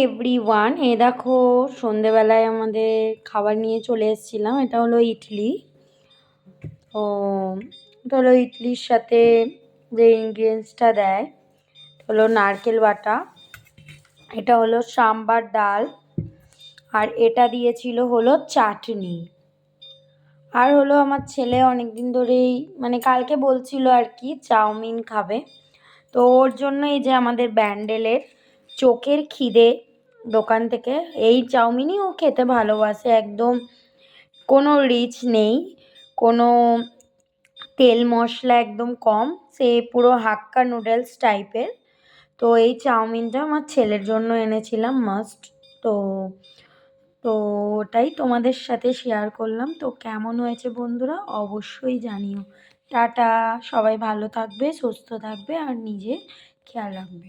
Everyone, দেখো সন্ধেবেলায় আমাদের খাবার নিয়ে চলে এসেছিলাম। এটা হলো ইডলি। তো এটা হলো ইডলির সাথে যে ইনগ্রিডিয়েন্টসটা দেয় হলো নারকেল বাটা, এটা হলো সাম্বার ডাল, আর এটা দিয়েছিল হলো চাটনি। আর হলো আমার ছেলে অনেক দিন ধরেই মানে কালকে বলছিল আর কি চাউমিন খাবে। তো ওর জন্য এই যে আমাদের ব্যান্ডেলের চোখের খিদে দোকান থেকে এই চাউমিনই ও খেতে ভালোবাসে। একদম কোনো রিচ নেই, কোনো তেল মশলা একদম কম, সে পুরো হাক্কা নুডলস টাইপের। তো এই চাউমিনটা আমার ছেলের জন্য এনেছিলাম মাস্ট। তো তো ওটাই তোমাদের সাথে শেয়ার করলাম। তো কেমন হয়েছে বন্ধুরা অবশ্যই জানিও। টাটা, সবাই ভালো থাকবে, সুস্থ থাকবে আর নিজের খেয়াল রাখবে।